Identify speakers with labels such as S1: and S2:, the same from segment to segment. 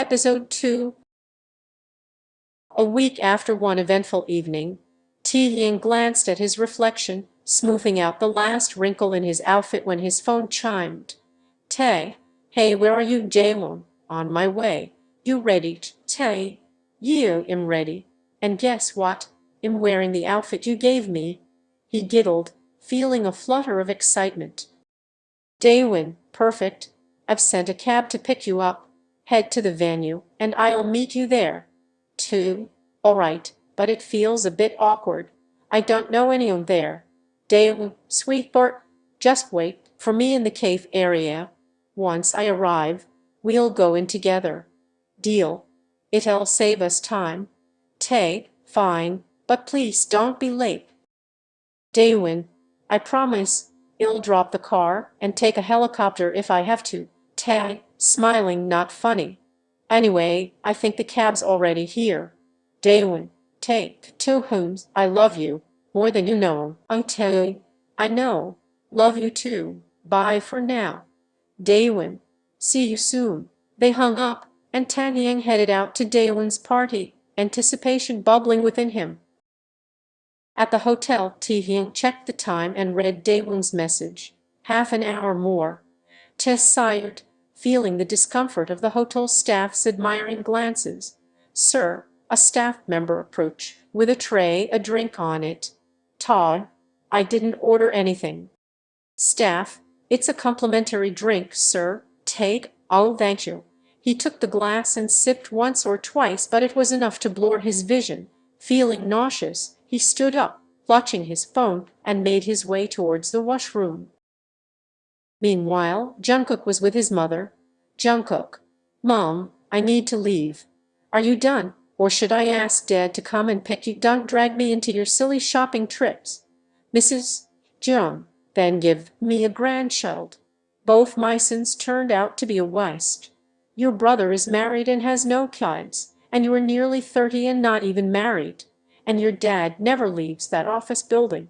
S1: Episode 2. A week after one eventful evening, Taehyung glanced at his reflection, smoothing out the last wrinkle in his outfit when his phone chimed. Tae, hey, where are you, Daewon? On my way. You ready? Tae, yeah, I'm ready. And guess what? I'm wearing the outfit you gave me. He giggled, feeling a flutter of excitement. Daewon, perfect. I've sent a cab to pick you up. Head to the venue, and I'll meet you there. 2. All right, but it feels a bit awkward. I don't know anyone there. Daewon, sweetheart, just wait for me in the cave area. Once I arrive, we'll go in together. Deal. It'll save us time. Tae, fine, but please don't be late. Daewon, I promise. I'll drop the car and take a helicopter if I have to. Tae, smiling, not funny. Anyway, I think the cab's already here. Daewon, Tae, to whom I love you more than you know. Oh, Tae, I know. Love you too. Bye for now. Daewon, see you soon. They hung up, and Taehyung headed out to Daewon's party, anticipation bubbling within him. At the hotel, Taehyung checked the time and read Daewon's message. Half an hour more. Tae sighed, feeling the discomfort of the hotel staff's admiring glances. Sir, a staff member approached, with a tray, a drink on it. Tae, I didn't order anything. Staff, it's a complimentary drink, sir. Take, oh, thank you. He took the glass and sipped once or twice, but it was enough to blur his vision. Feeling nauseous, he stood up, clutching his phone, and made his way towards the washroom. Meanwhile, Jungkook was with his mother. Jungkook, Mom, I need to leave. Are you done, or should I ask Dad to come and pick you? Don't drag me into your silly shopping trips. Mrs. Jung, then give me a grandchild. Both my sons turned out to be a waste. Your brother is married and has no kids, and you are nearly 30 and not even married. And your dad never leaves that office building.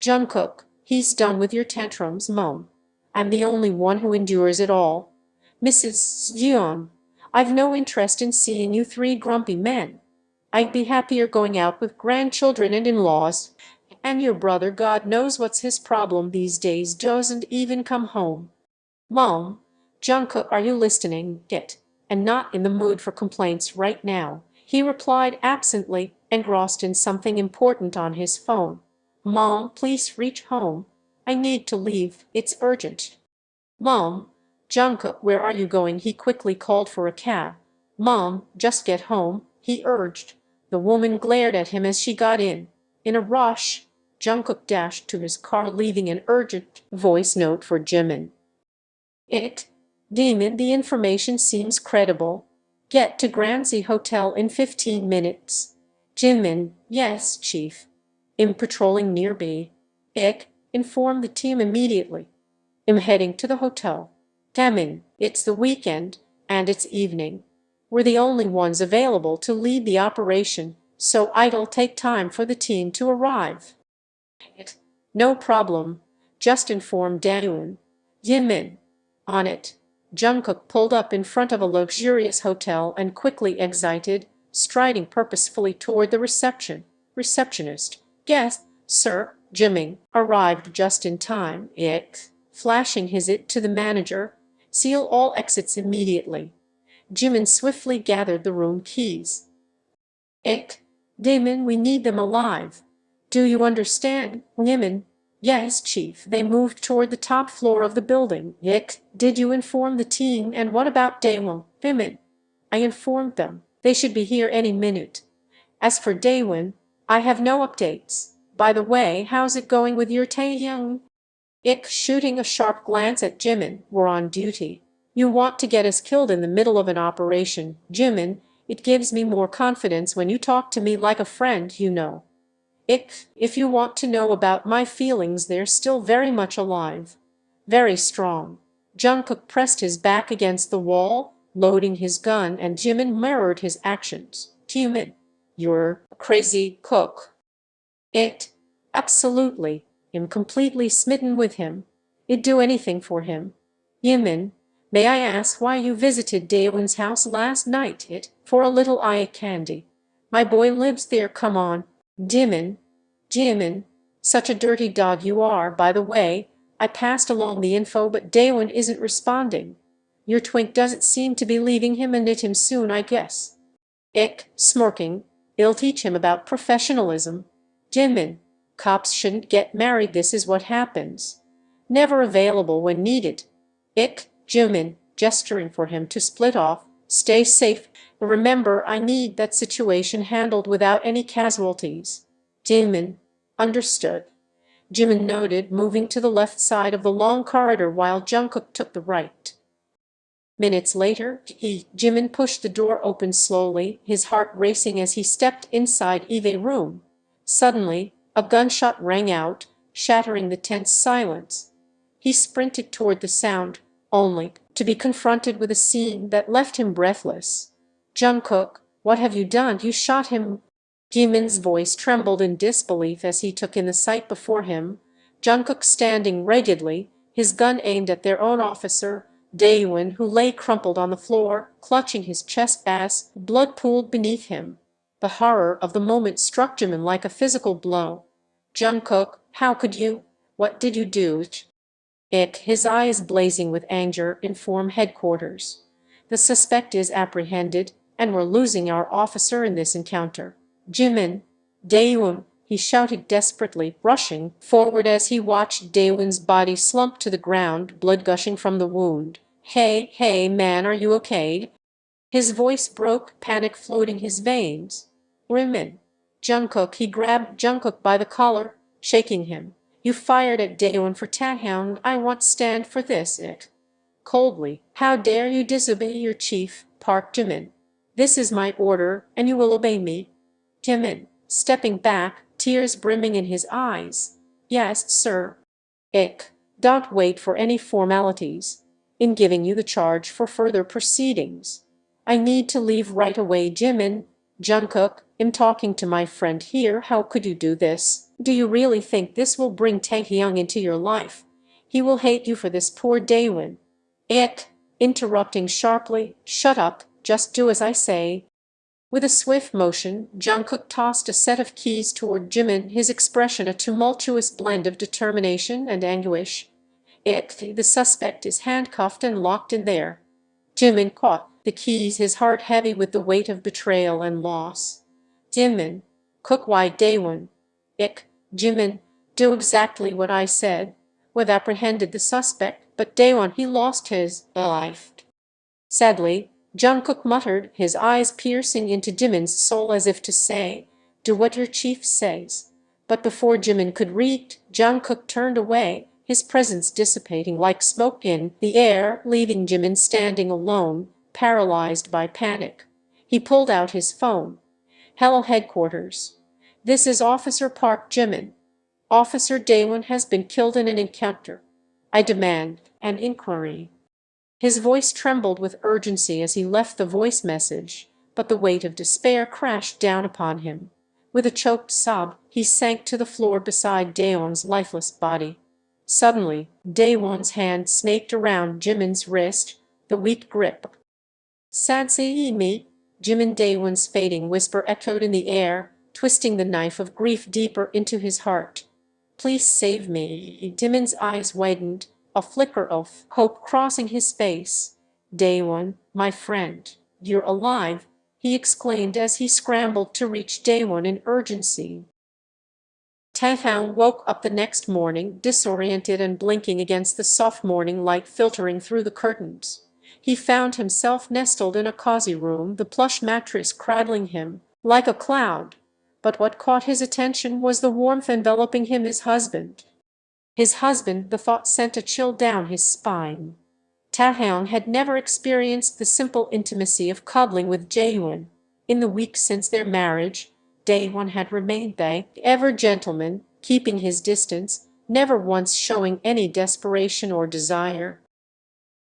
S1: Jungkook, he's done with your tantrums, Mom. I'm the only one who endures it all. Mrs. Jung, I've no interest in seeing you three grumpy men. I'd be happier going out with grandchildren and in-laws. And your brother, God knows what's his problem these days, doesn't even come home. Mom, Jungkook, are you listening? Get, and not in the mood for complaints right now, he replied absently, engrossed in something important on his phone. Mom, please reach home. I need to leave. It's urgent. Mom, Jungkook, where are you going? He quickly called for a cab. Mom, just get home, he urged. The woman glared at him as she got in. In a rush, Jungkook dashed to his car, leaving an urgent voice note for Jimin. Demon, the information seems credible. Get to Gramercy Hotel in 15 minutes. Jimin, yes, Chief. I'm patrolling nearby. Inform the team immediately. I'm heading to the hotel. Jimin, it's the weekend, and it's evening. We're the only ones available to lead the operation, so it'll take time for the team to arrive. No problem. Just inform Daewon. Jimin. On it. Jungkook pulled up in front of a luxurious hotel and quickly exited, striding purposefully toward the receptionist. Guest, sir, Jimin, arrived just in time. Flashing his it to the manager. Seal all exits immediately. Jimin swiftly gathered the room keys. Daemon, we need them alive. Do you understand, Jimin? Yes, Chief. They moved toward the top floor of the building. Did you inform the team? And what about Daewon? Jimin. I informed them. They should be here any minute. As for Daewon, I have no updates. By the way, how's it going with your Taehyung? Shooting a sharp glance at Jimin. We're on duty. You want to get us killed in the middle of an operation, Jimin. It gives me more confidence when you talk to me like a friend, you know. If you want to know about my feelings, they're still very much alive. Very strong. Jungkook pressed his back against the wall, loading his gun, and Jimin mirrored his actions. Jimin, you're a crazy cook. Absolutely. I'm completely smitten with him. I'd do anything for him. Jimin, May I ask why you visited Daewon's house last night? It, for a little eye candy. My boy lives there, come on. Jimin, Jimin, such a dirty dog you are, by the way. I passed along the info, but Daewon isn't responding. Your twink doesn't seem to be leaving him, and it him soon, I guess. Ick, smirking. I'll teach him about professionalism. Jimin, cops shouldn't get married, this is what happens. Never available when needed. Ick, Jimin, gesturing for him to split off. Stay safe. Remember, I need that situation handled without any casualties. Jimin, understood. Jimin noted, moving to the left side of the long corridor while Jungkook took the right. Minutes later, Jimin pushed the door open slowly, his heart racing as he stepped inside Eve's room. Suddenly, a gunshot rang out, shattering the tense silence. He sprinted toward the sound, only to be confronted with a scene that left him breathless. Jungkook, what have you done? You shot him? Jimin's voice trembled in disbelief as he took in the sight before him. Jungkook standing rigidly, his gun aimed at their own officer, Daewon, who lay crumpled on the floor, clutching his chest as blood pooled beneath him. The horror of the moment struck Jimin like a physical blow. Jungkook, how could you? What did you do? Ick, his eyes blazing with anger, inform headquarters. The suspect is apprehended, and we're losing our officer in this encounter. Jimin, Daewon, he shouted desperately, rushing forward as he watched Daewon's body slump to the ground, blood gushing from the wound. Hey, man, are you okay? His voice broke, panic floating his veins. Jimin. Jungkook, he grabbed Jungkook by the collar, shaking him. You fired at Daewon for Taehyung. I won't stand for this. It. Coldly, how dare you disobey your chief, Park Jimin. This is my order, and you will obey me. Jimin, stepping back, tears brimming in his eyes. Yes, sir. Ick, don't wait for any formalities. In giving you the charge for further proceedings. I need to leave right away, Jimin. Jungkook, I'm talking to my friend here. How could you do this? Do you really think this will bring Taehyung into your life? He will hate you for this, poor Daewon. Ick, interrupting sharply, shut up, just do as I say. With a swift motion, Jungkook tossed a set of keys toward Jimin, his expression a tumultuous blend of determination and anguish. Ick, the suspect is handcuffed and locked in there. Jimin caught the keys, his heart heavy with the weight of betrayal and loss. Jimin, Cook, why Daewon? Ick, Jimin, do exactly what I said. We've apprehended the suspect, but Daewon, he lost his life. Sadly, Jungkook muttered, his eyes piercing into Jimin's soul as if to say, do what your chief says. But before Jimin could read, Jungkook turned away, his presence dissipating like smoke in the air, leaving Jimin standing alone, paralyzed by panic. He pulled out his phone. Hello, headquarters. This is Officer Park Jimin. Officer Daewon has been killed in an encounter. I demand an inquiry. His voice trembled with urgency as he left the voice message, but the weight of despair crashed down upon him. With a choked sob, he sank to the floor beside Daewon's lifeless body. Suddenly, Daewon's hand snaked around Jimin's wrist, the weak grip. Sansei me, Jimin. Daewon's fading whisper echoed in the air, twisting the knife of grief deeper into his heart. Please save me. Jimin's eyes widened, a flicker of hope crossing his face. Daewon, my friend, you're alive, he exclaimed as he scrambled to reach Daewon in urgency. Taehyung woke up the next morning, disoriented and blinking against the soft morning light filtering through the curtains. He found himself nestled in a cozy room, the plush mattress cradling him like a cloud. But what caught his attention was the warmth enveloping him, his husband. His husband, the thought sent a chill down his spine. Taehyung had never experienced the simple intimacy of cuddling with Daewon. In the weeks since their marriage, Daewon had remained the ever gentleman, keeping his distance, never once showing any desperation or desire.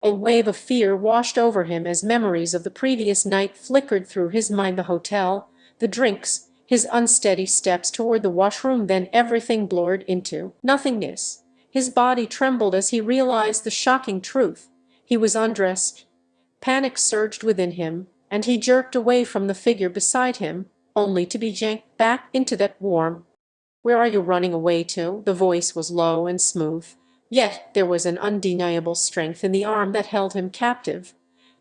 S1: A wave of fear washed over him as memories of the previous night flickered through his mind, the hotel, the drinks, his unsteady steps toward the washroom, then everything blurred into nothingness. His body trembled as he realized the shocking truth. He was undressed. Panic surged within him, and he jerked away from the figure beside him, only to be yanked back into that warm. "Where are you running away to?" The voice was low and smooth, yet there was an undeniable strength in the arm that held him captive.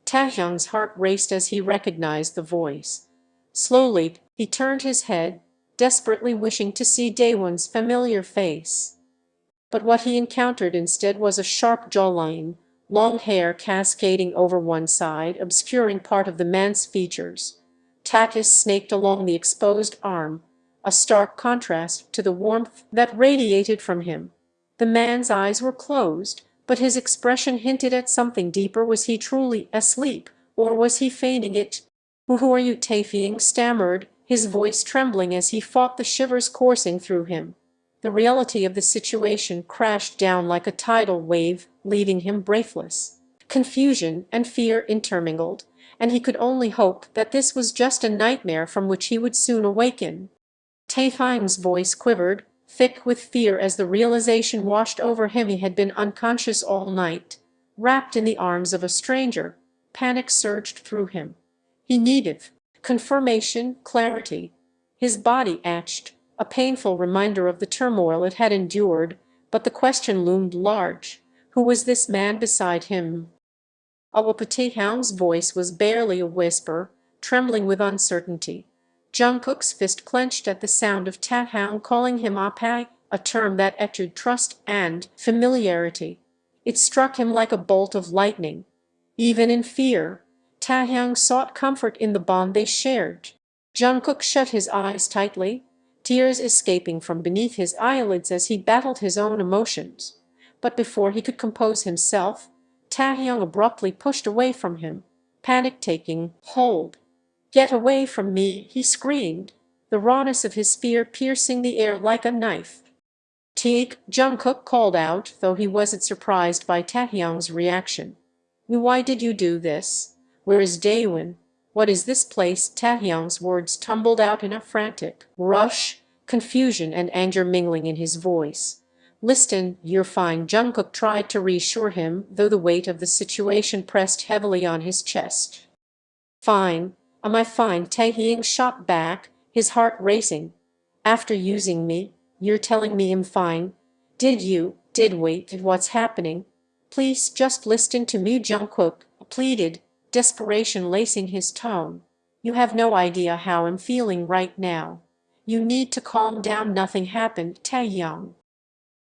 S1: Taehyung's heart raced as he recognized the voice. Slowly, he turned his head, desperately wishing to see Daewon's familiar face. But what he encountered instead was a sharp jawline, long hair cascading over one side, obscuring part of the man's features. Tattoos snaked along the exposed arm, a stark contrast to the warmth that radiated from him. The man's eyes were closed, but his expression hinted at something deeper. Was he truly asleep, or was he feigning it? "Who are you?" Taehyung stammered, his voice trembling as he fought the shivers coursing through him. The reality of the situation crashed down like a tidal wave, leaving him breathless. Confusion and fear intermingled, and he could only hope that this was just a nightmare from which he would soon awaken. Taehyung's voice quivered, thick with fear as the realization washed over him. He had been unconscious all night, wrapped in the arms of a stranger. Panic surged through him. He needed confirmation, clarity. His body ached, a painful reminder of the turmoil it had endured, but the question loomed large. Who was this man beside him? Taehyung's voice was barely a whisper, trembling with uncertainty. Jungkook's fist clenched at the sound of Taehyung calling him Appa, a term that echoed trust and familiarity. It struck him like a bolt of lightning. Even in fear, Taehyung sought comfort in the bond they shared. Jungkook shut his eyes tightly, tears escaping from beneath his eyelids as he battled his own emotions. But before he could compose himself, Taehyung abruptly pushed away from him, panic taking hold. "Get away from me!" he screamed, the rawness of his fear piercing the air like a knife. "Teague," Jungkook called out, though he wasn't surprised by Taehyung's reaction. "Why did you do this? Where is Daewon? What is this place?" Taehyung's words tumbled out in a frantic rush, confusion and anger mingling in his voice. "Listen, you're fine." Jungkook tried to reassure him, though the weight of the situation pressed heavily on his chest. "Fine? Am I fine?" Taehyung shot back, his heart racing. "After using me, you're telling me I'm fine? Did we? What's happening? Please just listen to me," Jungkook pleaded, desperation lacing his tone. "You have no idea how I'm feeling right now. You need to calm down." "Nothing happened, Taehyung."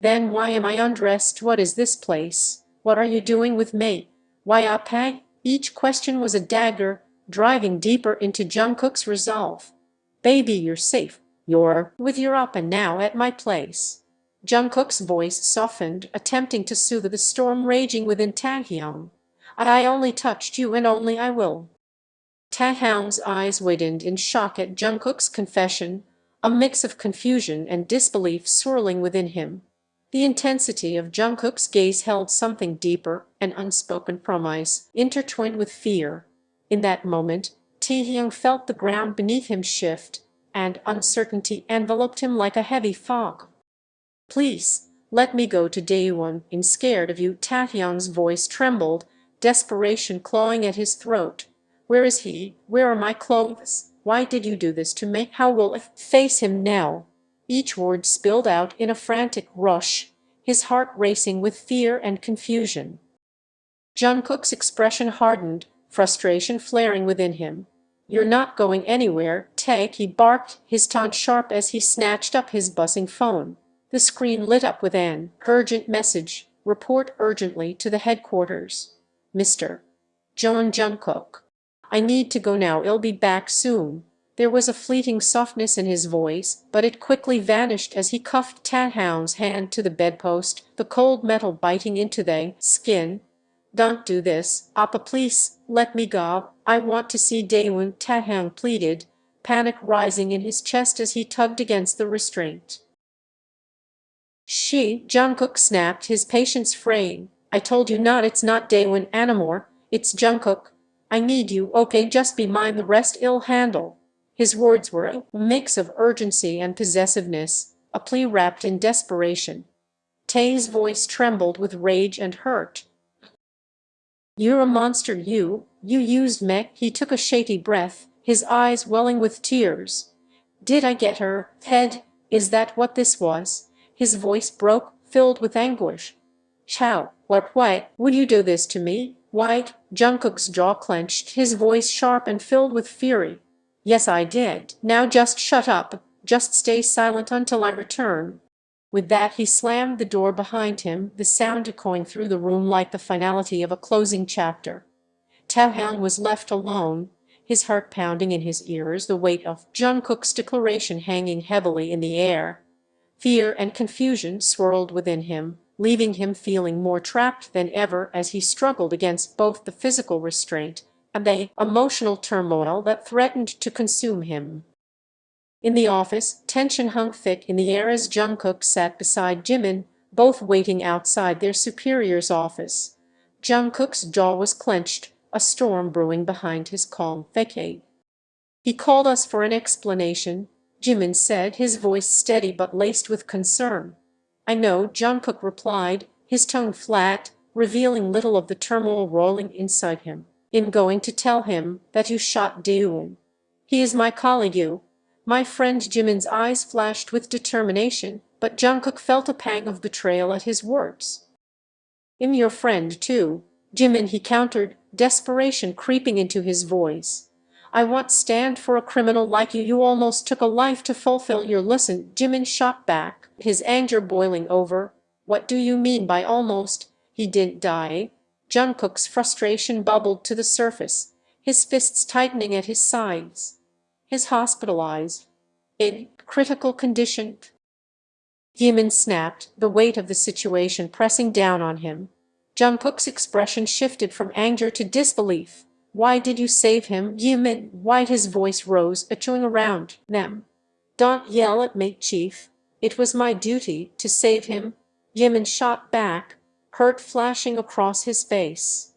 S1: "Then why am I undressed? What is this place? What are you doing with me? Why Appa?" Each question was a dagger, driving deeper into Jungkook's resolve. "Baby, you're safe. You're with your Appa now at my place." Jungkook's voice softened, attempting to soothe the storm raging within Taehyung. "I only touched you and only I will." Taehyung's eyes widened in shock at Jungkook's confession, a mix of confusion and disbelief swirling within him. The intensity of Jungkook's gaze held something deeper, an unspoken promise, intertwined with fear. In that moment, Taehyung felt the ground beneath him shift, and uncertainty enveloped him like a heavy fog. "Please, let me go to Daewon. I'm scared of you." Taehyung's voice trembled, desperation clawing at his throat. "Where is he? Where are my clothes? Why did you do this to me? How will I face him now?" Each word spilled out in a frantic rush, his heart racing with fear and confusion. Jungkook's expression hardened, frustration flaring within him. "You're not going anywhere, Tae," he barked, his tone sharp as he snatched up his buzzing phone. The screen lit up with an urgent message. "Report urgently to the headquarters. Mr. Jungkook. I need to go now. I'll be back soon." There was a fleeting softness in his voice, but it quickly vanished as he cuffed Taehyung's hand to the bedpost, the cold metal biting into the skin. "Don't do this, Appa, please, let me go. I want to see Daewon," Taehyung pleaded, panic rising in his chest as he tugged against the restraint. Jungkook snapped, his patience fraying. "I told you not. It's not Daewon anymore. It's Jungkook. I need you, okay? Just be mine. The rest I'll handle." His words were a mix of urgency and possessiveness, a plea wrapped in desperation. Tae's voice trembled with rage and hurt. You're a monster, you used me. He took a shaky breath, his eyes welling with tears. Did I get her head? Is that what this was? His voice broke, filled with anguish. Chow, why would you do this to me? Why? Jungkook's jaw clenched, his voice sharp and filled with fury. Yes, I did. Now just shut up. Just stay silent until I return. With that he slammed the door behind him, the sound echoing through the room like the finality of a closing chapter. Taehyung was left alone, his heart pounding in his ears, the weight of Jungkook's declaration hanging heavily in the air. Fear and confusion swirled within him, leaving him feeling more trapped than ever as he struggled against both the physical restraint and the emotional turmoil that threatened to consume him. In the office, tension hung thick in the air as Jungkook sat beside Jimin, both waiting outside their superior's office. Jungkook's jaw was clenched, a storm brewing behind his calm facade. He called us for an explanation, Jimin said, his voice steady but laced with concern. I know, Jungkook replied, his tone flat, revealing little of the turmoil rolling inside him. I'm going to tell him that you shot Daewon. He is my colleague. My friend. Jimin's eyes flashed with determination, but Jungkook felt a pang of betrayal at his words. I'm your friend too, Jimin, he countered, desperation creeping into his voice. I won't stand for a criminal like you. You almost took a life to fulfill your listen, Jimin shot back, his anger boiling over. What do you mean by almost? He didn't die. Jungkook's frustration bubbled to the surface, his fists tightening at his sides. He's hospitalized. In critical condition. Jimin snapped, the weight of the situation pressing down on him. Jungkook's expression shifted from anger to disbelief. Why did you save him, Jimin? Why? His voice rose, echoing around them. Don't yell at me, Chief. It was my duty to save him. Jimin shot back, hurt flashing across his face.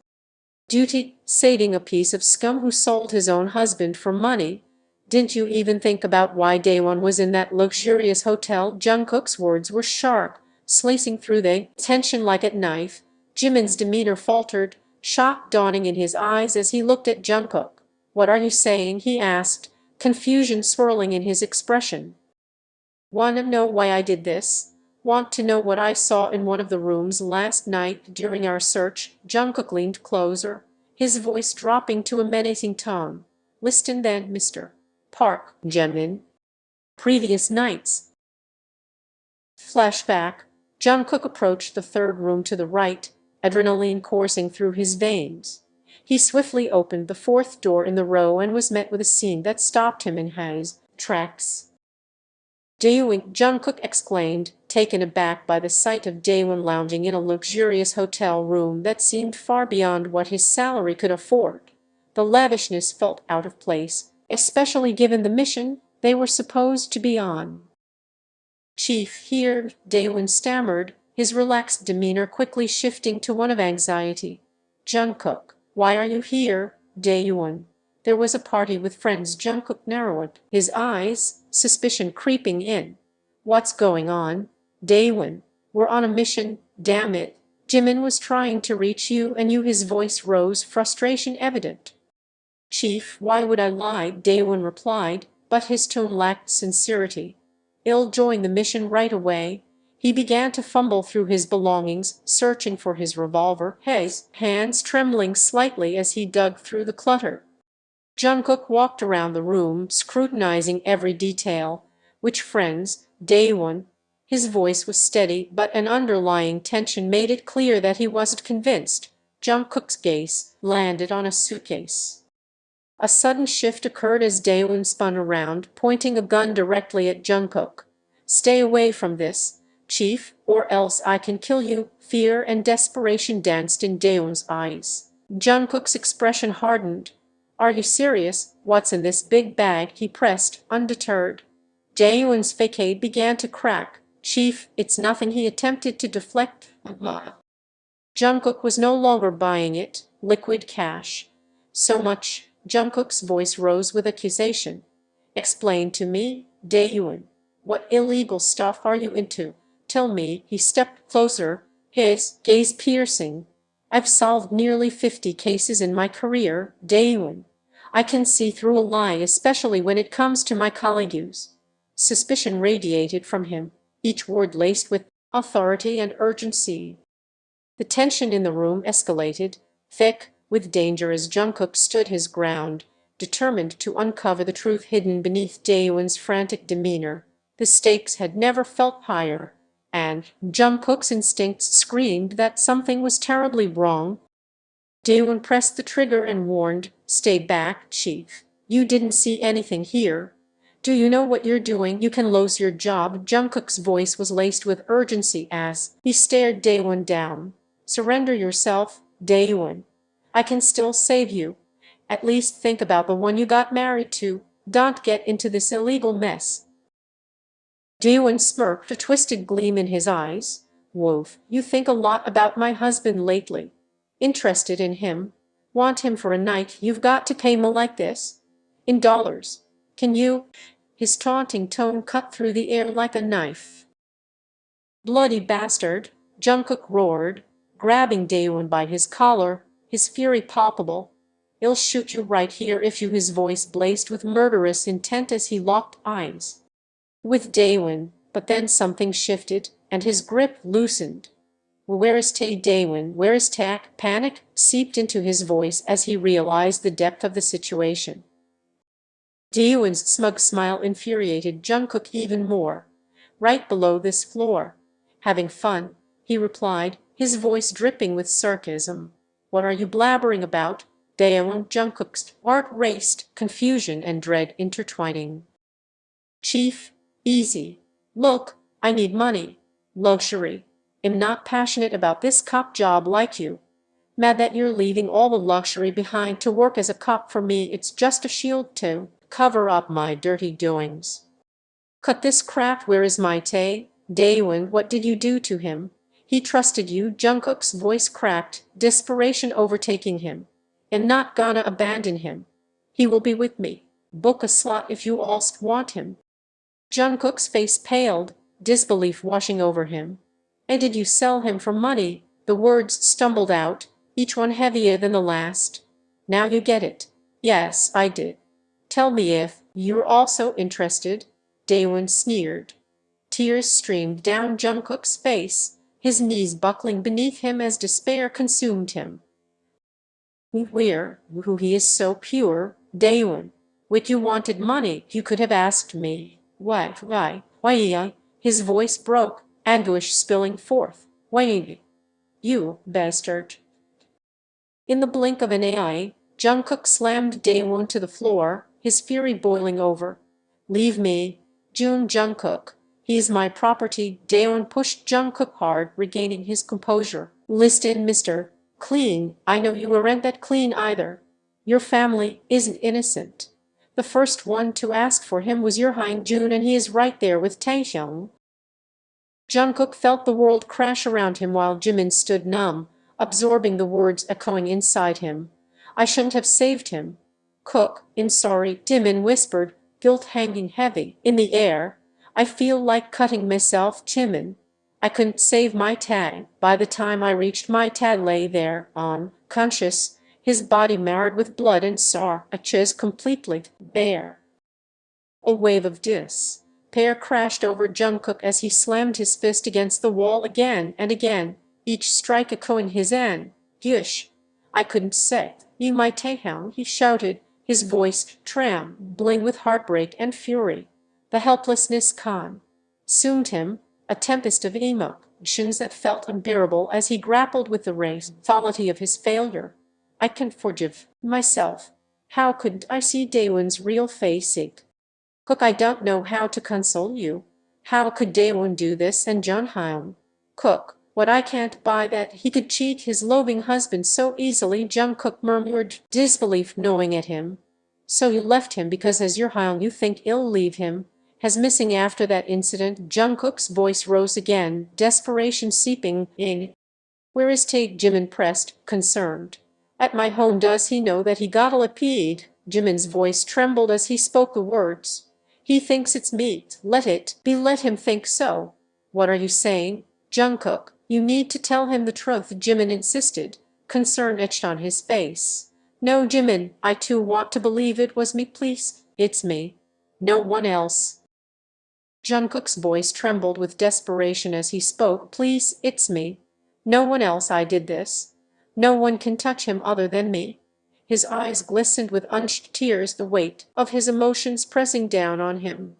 S1: Duty, saving a piece of scum who sold his own husband for money. Didn't you even think about why Daewon was in that luxurious hotel? Jungkook's words were sharp, slicing through the tension like a knife. Jimin's demeanor faltered, shock dawning in his eyes as he looked at Jungkook. What are you saying? He asked, confusion swirling in his expression. Want to know why I did this? Want to know what I saw in one of the rooms last night during our search? Jungkook leaned closer, his voice dropping to a menacing tone. Listen then, Mr. Park, Jimin. Previous nights. Flashback. Jungkook approached the third room to the right, adrenaline coursing through his veins. He swiftly opened the fourth door in the row and was met with a scene that stopped him in his tracks. Daewon, Jungkook exclaimed, taken aback by the sight of Daewon lounging in a luxurious hotel room that seemed far beyond what his salary could afford. The lavishness felt out of place, especially given the mission they were supposed to be on. Chief, here, Daewon stammered, his relaxed demeanor quickly shifting to one of anxiety. Jungkook, why are you here, Daewon? There was a party with friends. Jungkook narrowed his eyes, suspicion creeping in. What's going on? Daewon, we're on a mission, damn it. Jimin was trying to reach you and you. His voice rose, frustration evident. Chief, why would I lie? Daewon replied, but his tone lacked sincerity. I'll join the mission right away. He began to fumble through his belongings, searching for his revolver, his hands trembling slightly as he dug through the clutter. Jungkook walked around the room, scrutinizing every detail. Which friends? Daewon. His voice was steady, but an underlying tension made it clear that he wasn't convinced. Jungkook's gaze landed on a suitcase. A sudden shift occurred as Daewon spun around, pointing a gun directly at Jungkook. Stay away from this, Chief, or else I can kill you. Fear and desperation danced in Daewon's eyes. Jungkook's expression hardened. Are you serious? What's in this big bag? He pressed, undeterred. Daewon's facade began to crack. Chief, it's nothing. He attempted to deflect. Jungkook was no longer buying it. Liquid cash. So much. Jungkook's voice rose with accusation. Explain to me, Daewon. What illegal stuff are you into? Tell me. He stepped closer, his gaze piercing. I've solved nearly 50 cases in my career, Daewon. I can see through a lie, especially when it comes to my colleagues. Suspicion radiated from him, each word laced with authority and urgency. The tension in the room escalated, thick with danger as Jungkook stood his ground, determined to uncover the truth hidden beneath Daewon's frantic demeanor. The stakes had never felt higher, and Jungkook's instincts screamed that something was terribly wrong. Daewon pressed the trigger and warned, "Stay back, Chief. You didn't see anything here. Do you know what you're doing? You can lose your job." Jungkook's voice was laced with urgency as he stared Daewon down. "Surrender yourself, Daewon. I can still save you. At least think about the one you got married to. Don't get into this illegal mess." Daewon smirked, a twisted gleam in his eyes. "Wolf, you think a lot about my husband lately. Interested in him? Want him for a night? You've got to pay me like this? In dollars. Can you?" His taunting tone cut through the air like a knife. "Bloody bastard!" Jungkook roared, grabbing Daewon by his collar, his fury palpable. "I'll shoot you right here if you." His voice blazed with murderous intent as he locked eyes with Daewon, but then something shifted, and his grip loosened. "Where is Daewon? Where is Tak?" Panic seeped into his voice as he realized the depth of the situation. Daewon's smug smile infuriated Jungkook even more. "Right below this floor. Having fun," he replied, his voice dripping with sarcasm. "What are you blabbering about, Daewon?" Jungkook's heart raced, confusion and dread intertwining. "Chief, easy. Look, I need money. Luxury. I'm not passionate about this cop job like you. Mad that you're leaving all the luxury behind to work as a cop for me. It's just a shield to cover up my dirty doings. Cut this crap. Where is my Daewon? What did you do to him? He trusted you." Jungkook's voice cracked, desperation overtaking him. "I'm not gonna abandon him. He will be with me. Book a slot if you all want him." Jungkook's face paled, disbelief washing over him. "And did you sell him for money?" The words stumbled out, each one heavier than the last. "Now you get it." "Yes, I did." "Tell me if you're also interested." Daewon sneered. Tears streamed down Jungkook's face, his knees buckling beneath him as despair consumed him. Who he is so pure, Daewon. When you wanted money, you could have asked me. Why? His voice broke, anguish spilling forth. "Why? You bastard." In the blink of an eye, Jungkook slammed Daewon to the floor, his fury boiling over. "Leave me, Jungkook. He's my property." Daewon pushed Jungkook hard, regaining his composure. "Listen, Mr. Clean, I know you weren't that clean either. Your family isn't innocent. The first one to ask for him was your Jun, and he is right there with Taehyung." Jungkook felt the world crash around him while Jimin stood numb, absorbing the words echoing inside him. "I shouldn't have saved him. Cook, I'm sorry," Jimin whispered, guilt hanging heavy in the air. "I feel like cutting myself, Jimin. I couldn't save my Tad." By the time I reached, my Tad lay there, unconscious, his body marred with blood and sores, completely bare. A wave of despair crashed over Jungkook as he slammed his fist against the wall again and again, each strike echoing his anguish. "I couldn't say you my Taehyung," he shouted, his voice trembling with heartbreak and fury. The helplessness consumed him, a tempest of emotions that felt unbearable as he grappled with the reality of his failure. "I can't forgive myself. How couldn't I see Daewon's real face? Cook, I don't know how to console you. How could Daewon do this and Junghyun? Cook, what I can't buy that he could cheat his loving husband so easily." Jungkook murmured, disbelief gnawing at him. "So you left him because as your Hyung you think I'll leave him? Has missing after that incident?" Jungkook's voice rose again, desperation seeping in. "Where is Jimin pressed, concerned. "At my home. Does he know that he got lapid?" Jimin's voice trembled as he spoke the words. "He thinks it's me. Let it be. Let him think so." "What are you saying, Jungkook? You need to tell him the truth," Jimin insisted, concern etched on his face. No, Jimin, I too want to believe it was me, please. It's me. No one else. Jungkook's voice trembled with desperation as he spoke. Please, it's me. No one else. I did this. No one can touch him other than me. His eyes glistened with unshed tears, the weight of his emotions pressing down on him.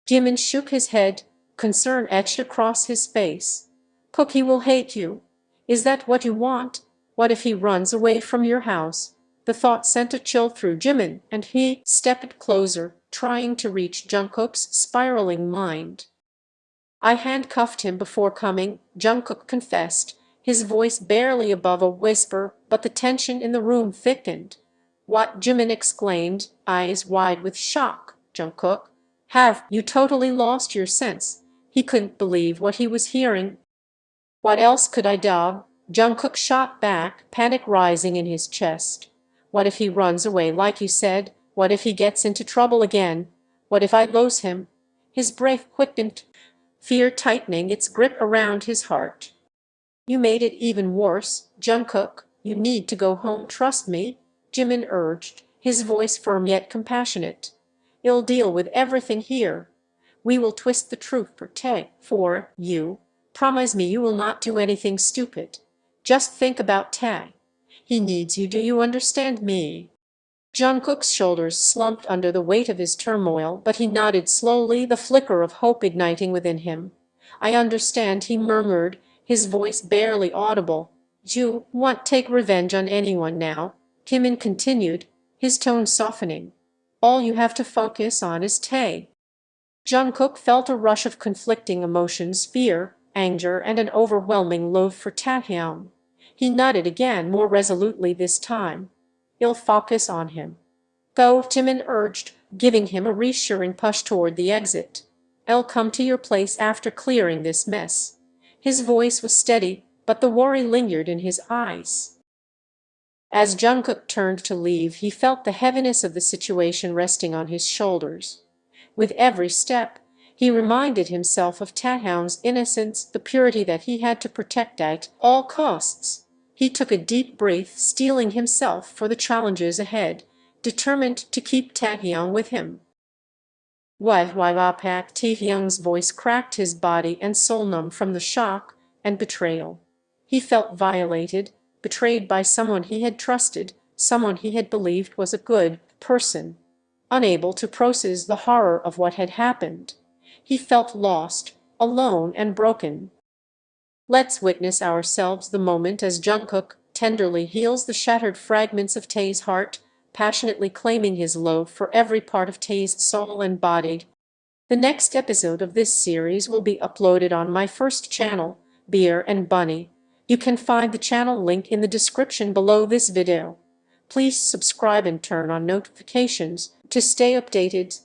S1: Jimin shook his head, concern etched across his face. Cook, he will hate you. Is that what you want? What if he runs away from your house? The thought sent a chill through Jimin, and he stepped closer, trying to reach Jungkook's spiraling mind. I handcuffed him before coming, Jungkook confessed, his voice barely above a whisper, but the tension in the room thickened. What? Jimin exclaimed, eyes wide with shock. Jungkook, have you totally lost your sense? He couldn't believe what he was hearing. What else could I do? Jungkook shot back, panic rising in his chest. What if he runs away like you said? What if he gets into trouble again? What if I lose him? His breath quickened, fear tightening its grip around his heart. You made it even worse, Jungkook. You need to go home, trust me, Jimin urged, his voice firm yet compassionate. You'll deal with everything here. We will twist the truth for you. Promise me you will not do anything stupid. Just think about Tae. He needs you, do you understand me? Jungkook's shoulders slumped under the weight of his turmoil, but he nodded slowly, the flicker of hope igniting within him. I understand, he murmured, his voice barely audible. You won't take revenge on anyone now, Jimin continued, his tone softening. All you have to focus on is Tae. Jungkook felt a rush of conflicting emotions, fear, anger, and an overwhelming love for Taehyung. He nodded again, more resolutely this time. You'll focus on him. Go, Jimin urged, giving him a reassuring push toward the exit. I'll come to your place after clearing this mess. His voice was steady, but the worry lingered in his eyes. As Jungkook turned to leave, he felt the heaviness of the situation resting on his shoulders. With every step, he reminded himself of Taehyung's innocence, the purity that he had to protect at all costs. He took a deep breath, steeling himself for the challenges ahead, determined to keep Taehyung with him. Why, Pak? Taehyung's voice cracked, his body and soul numb from the shock and betrayal. He felt violated, betrayed by someone he had trusted, someone he had believed was a good person. Unable to process the horror of what had happened, he felt lost, alone and broken. Let's witness ourselves the moment as Jungkook tenderly heals the shattered fragments of Tae's heart, passionately claiming his love for every part of Tae's soul and body. The next episode of this series will be uploaded on my first channel, Bear&Bunny. You can find the channel link in the description below this video. Please subscribe and turn on notifications to stay updated.